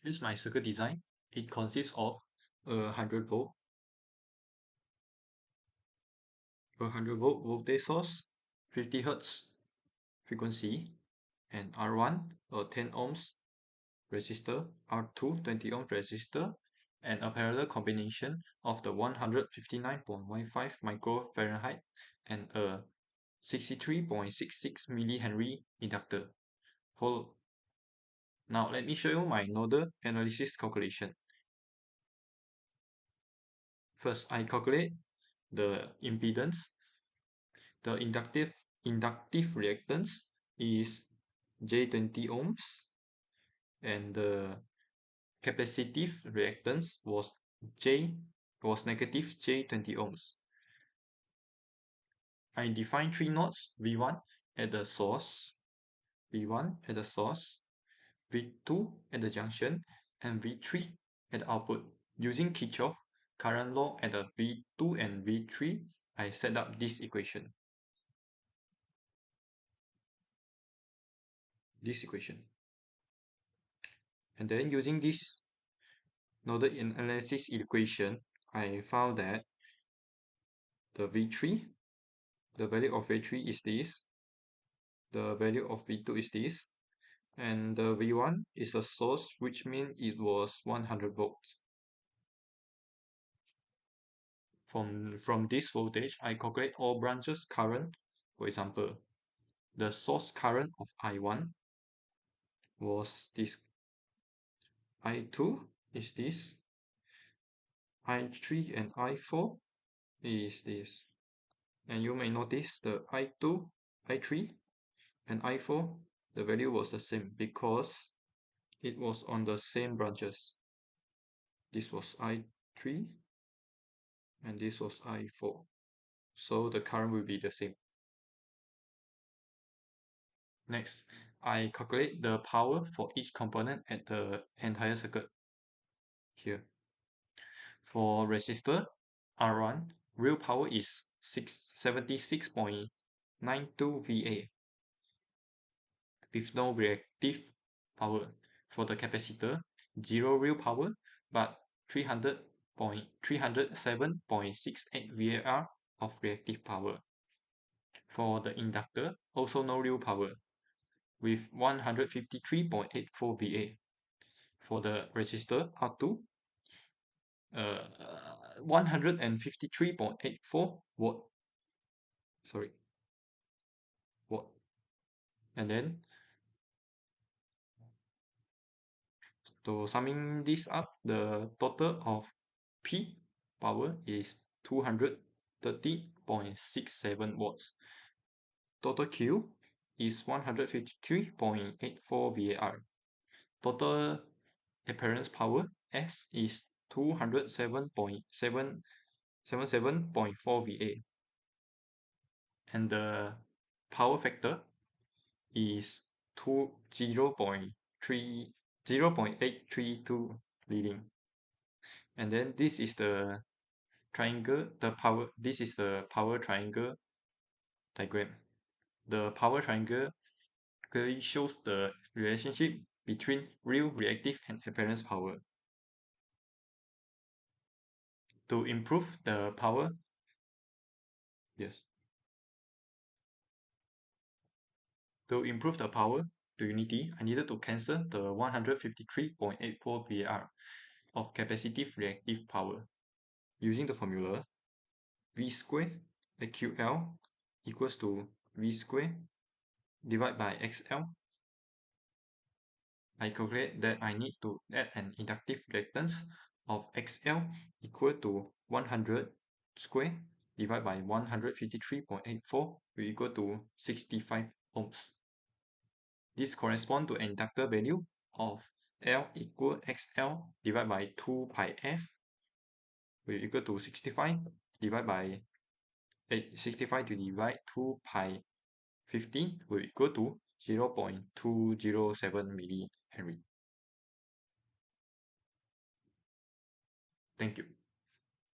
Here's my circuit design. It consists of a 100 volt, voltage source, 50 hertz frequency, and R1, a 10 ohms resistor, R2, 20 ohms resistor, and a parallel combination of the 159.15 microfarad and a 63.66 millihenry inductor. Now let me show you my nodal analysis calculation. First, I calculate the impedance. The inductive reactance is J20 ohms, and the capacitive reactance was negative J20 ohms. I define three nodes: V1 at the source, V1 at the source, V2 at the junction, and V3 at the output. Using Kirchhoff current law at the V2 and V3, I set up this equation. And then using this nodal analysis equation, I found that the V3, the value of V3 is this, the value of V2 is this, and the V1 is the source, which means it was 100 volts. From this voltage, I calculate all branches current. For example, the source current of I1 was this, I2 is this, I3 and I4 is this. And you may notice the I2, I3, and I4, the value was the same because it was on the same branches. This was I3 and this was I4. So the current will be the same. Next, I calculate the power for each component at the entire circuit here. For resistor R1, real power is 76.92 VA with no reactive power. For the capacitor, 0 real power but 307.68 VAR of reactive power. For the inductor, also no real power with 153.84 VA. For the resistor R2, 153.84 watt. And then, to summing this up, the total of P power is 230.67 watts. Total Q is 153.84 VAR. Total apparent power S is 207.77.4 VA. And the power factor is 0.832 leading. And then this is the triangle, this is the power triangle diagram. The power triangle clearly shows the relationship between real, reactive, and apparent power. To improve the power, to improve the power to unity, I needed to cancel the 153.84 VAR of capacitive reactive power. Using the formula, V squared AQL equals to V squared divided by XL. I calculate that I need to add an inductive reactance of XL equal to 100 square divided by 153.84 will equal to 65 ohms. This corresponds to an inductor value of L equal XL divided by 2 pi F will equal to 65 divided by 65 to divide 2 pi 15 will equal to 0.207 millihenry. Thank you.